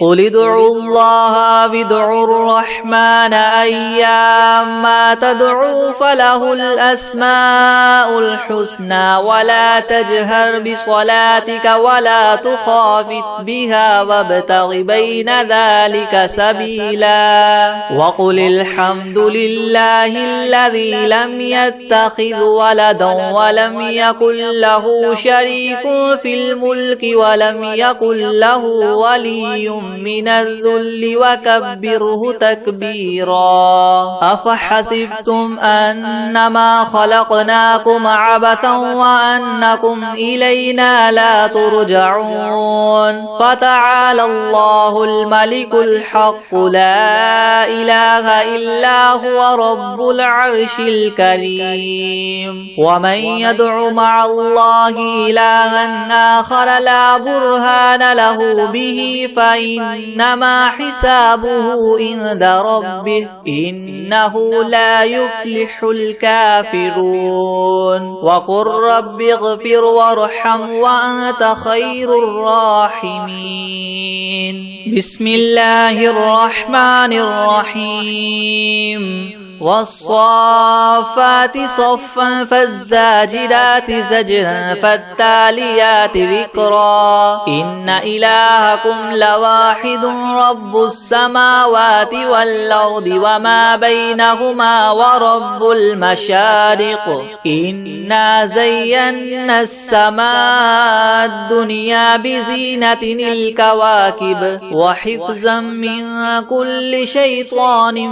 قل ادعوا الله وادعوا الرحمن أيما تدعوا فله الأسماء الحسنى ولا تجهر بصلاتك ولا تخافت بها وابتغ بين ذلك سبيلا وقل الحمد لله الذي لم يتخذ ولدا ولم يكن له شريك في الملك ولم يكن له ولي من الذل وكبره تكبيرا أفحسبتم أنما خلقناكم عبثا وأنكم إلينا لا ترجعون فتعالى الله الملك الحق لا إله إلا هو رب العرش الكريم ومن يدع مع الله إلها آخر لا برهان له به فإنما حسابه عند ربه إنه لا يفلح الكافرون وقل رب اغفر وارحم وأنت خير الراحمين بسم الله الرحمن الرحيم والصافات صفا فالزاجرات زجرا فالتاليات ذكرا إن إلهكم لواحد رب السماوات والأرض وما بينهما ورب المشارق إنا زينا السماء الدنيا بزينة الكواكب وحفظا من كل شيطان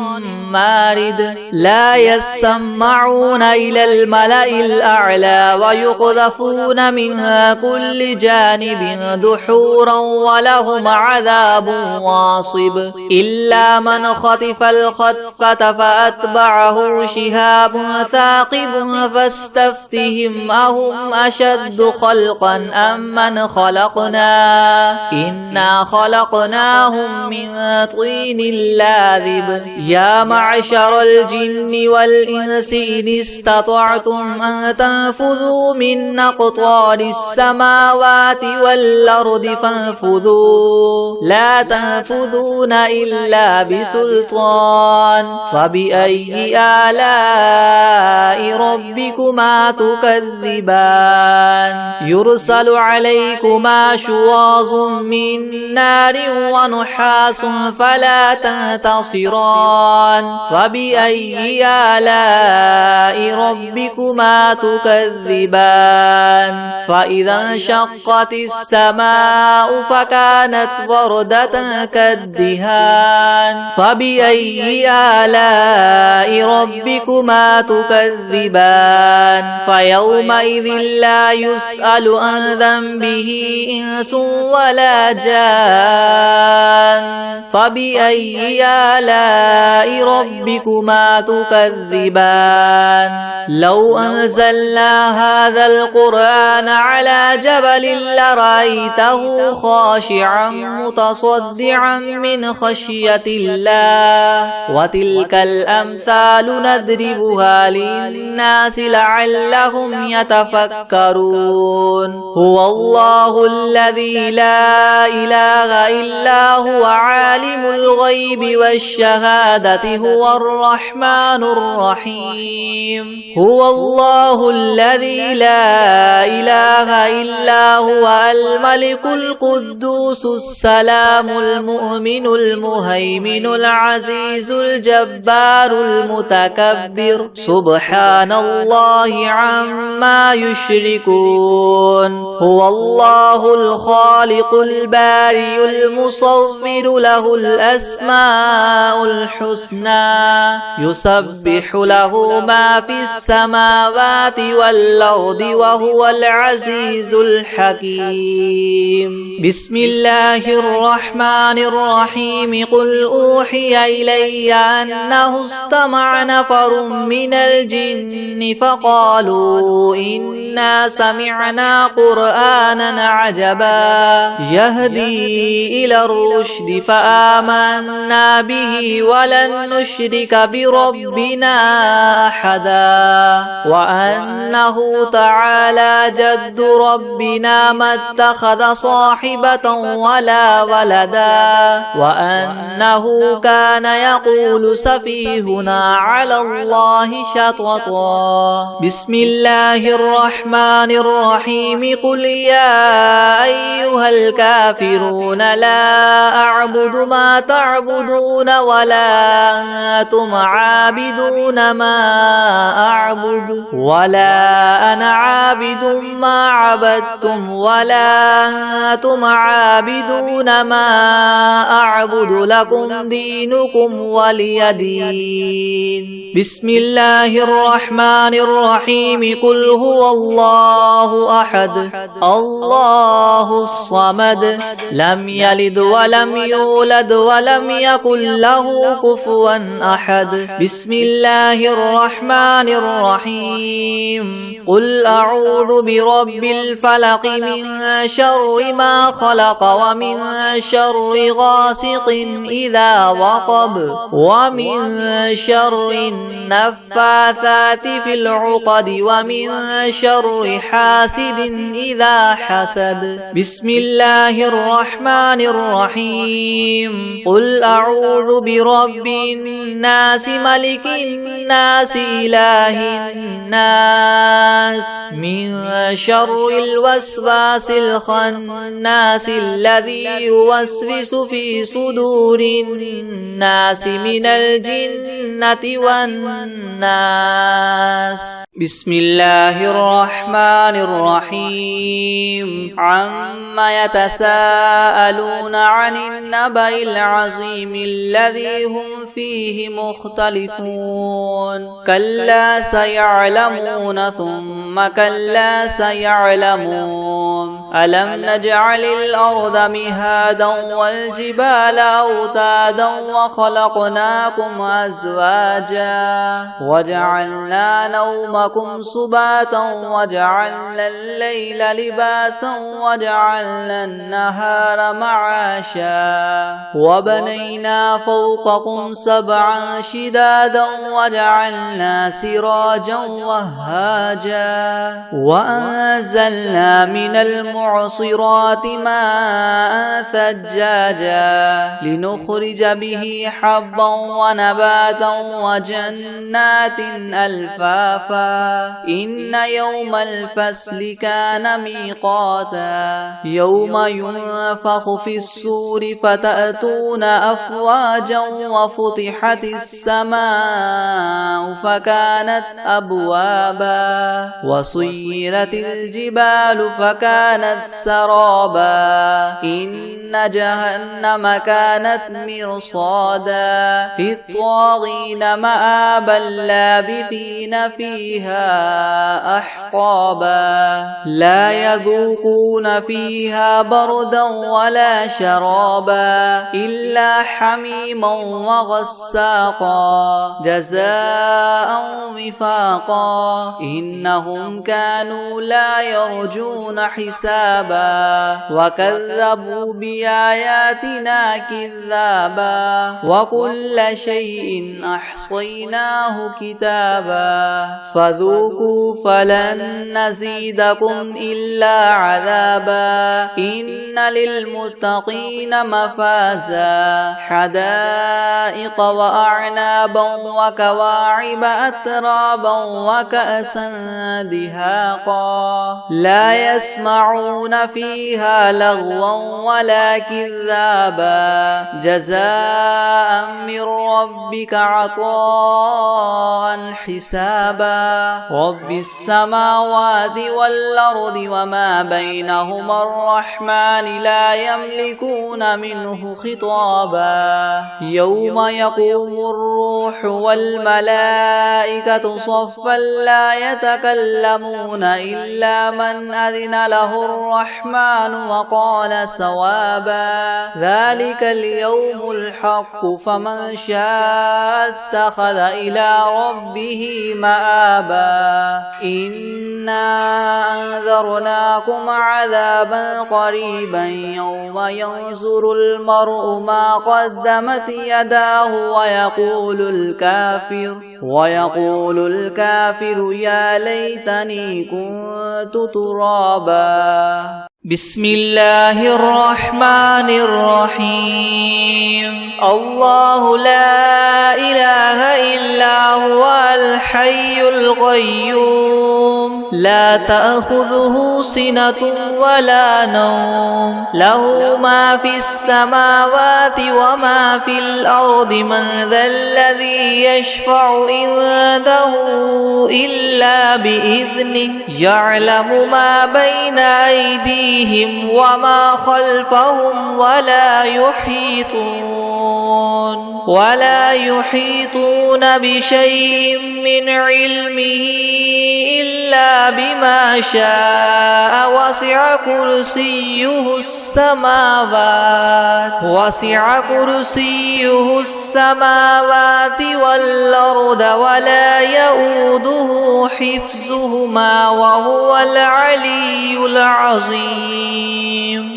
مارد لا يسمعون إلى الملأ الأعلى ويقذفون منها كل جانب دحورا ولهم عذاب واصب إلا من خطف الخطفة فأتبعه شهاب ثاقب فاستفتهم أهم أشد خلقا أم من خلقنا إنا خلقناهم من طين لاذب يا معشر الجن والإنس إن استطعتم أن تنفذوا من أقطار السماوات والأرض فانفذوا لا تنفذون إلا بسلطان فبأي آلاء ربكما تكذبان يرسل عليكما شواظ من نار ونحاس فلا تنتصران فبأي آلاء ربكما تكذبان فإذا انشقت السماء فكانت وردة كالدهان فبأي آلاء ربكما تكذبان فيومئذ لا يسأل عن ذنبه إنس ولا جان فبأي آلاء ربكما تكذبان لو أنزلنا هذا القرآن على جبل لرأيته خاشعا متصدعا من خشية الله وتلك الأمثال نضربها للناس لعلهم يتفكرون هو الله الذي لا إله إلا هو عالم الغيب والشهادة هو الرحمن الرحيم هو الله الذي لا إله إلا هو الملك القدوس السلام المؤمن المهيمن العزيز الجبار المتكبر سبحان الله عما يشركون هو الله الخالق البارئ المصور له الأسماء الحسنى يسبح له ما في السماوات والأرض وهو العزيز الحكيم بسم الله الرحمن الرحيم قل أوحي إلي أنه استمع نفر من الجن فقالوا إنا سمعنا قرآنا عجبا يهدي إلى الرشد فآمنا به ولن نشرك بربنا أحدا وأنه تعالى جد ربنا ما اتخذ صاحبة ولا ولدا وأنه كان يقول سفيهنا على الله شططا بسم الله الرحمن الرحيم قل يا أيها الكافرون لا أعبد ما تعبدون ولا أنتم عابدون ما أعبد ولا أنا عابد ما عبدتم ولا أنتم عابدون ما أعبد لكم دينكم ولي دين بسم الله الرحمن الرحيم قل هو الله أحد الله الصمد لم يلد ولم يولد ولم يكن له كفوا أحد بسم الله الرحمن الرحيم قل أعوذ برب الفلق من شر ما خلق ومن شر غاسق إذا وقب ومن شر النفاثات في العقد ومن شر حاسد إذا حسد بسم الله الرحمن الرحيم قل أعوذ برب الناس ملك الناس إله الناس من شر الوسواس الخناس الذي يوسوس في صدور الناس من الجنة والناس بسم الله الرحمن الرحيم عما يتساءلون عن النبأ العظيم الذي هم فيه مختلفون كلا سيعلمون ثم كلا سيعلمون ألم نجعل الأرض مهادا والجبال أوتادا وخلقناكم أزواجا وجعلنا نومكم سباتا وجعلنا الليل لباسا وجعلنا النهار معاشا وبنينا فوقكم سبعا شدادا وجعلنا سراجا وهاجا وأنزلنا من المعصرات ماء ثجاجا لنخرج به حبا ونباتا وجنات ألفافا إن يوم الفصل كان ميقاتا يوم ينفخ في الصور فتأتون أفواجا وفتحت السماء فكانت أبوابا وسيرت الجبال فكانت سرابا إن جهنم كانت مرصادا للطاغين مآبا لابثين فيها أحقابا لا يذوقون فيها بردا ولا شرابا إلا حميما وغساقا جزاء وفاقا إنهم كانوا لا يرجون حسابا وكذبوا بآياتنا كذابا وكل شيء أحصيناه كتابا فذوقوا فلن نزيدكم إلا عذابا إن للمتقين مفازا حدائق وأعنابا وكواعب أترابا وكأسا دهاقا لا يسمعون فيها لغوا ولا كذابا جزاء من ربك عطاء حسابا رب السماوات والأرض وما بينهما الرحمن لا يملكون منه خطابا يوم يقوم الروح والملائكة صفا لا يتكلمون إلا من أذن له الرحمن وقال صوابا ذلك اليوم الحق فمن شاء اتخذ إلى ربه مآبا إنا أنذرناكم عذابا قريبا يوم ينظر المرء ما قدمت يداه ويقول الكافر يا ليتني كنت ترابا بسم الله الرحمن الرحيم الله لا إله إلا هو الحي القيوم لا تأخذه سنة ولا نوم له ما في السماوات وما في الأرض من ذا الذي يشفع عنده إلا بإذنه يعلم ما بين أيديهم وما خلفهم ولا يحيطون بشيء من علمه إلا بما شاء وسع كرسيه السماوات والأرض ولا يؤوده حفظهما وهو العلي العظيم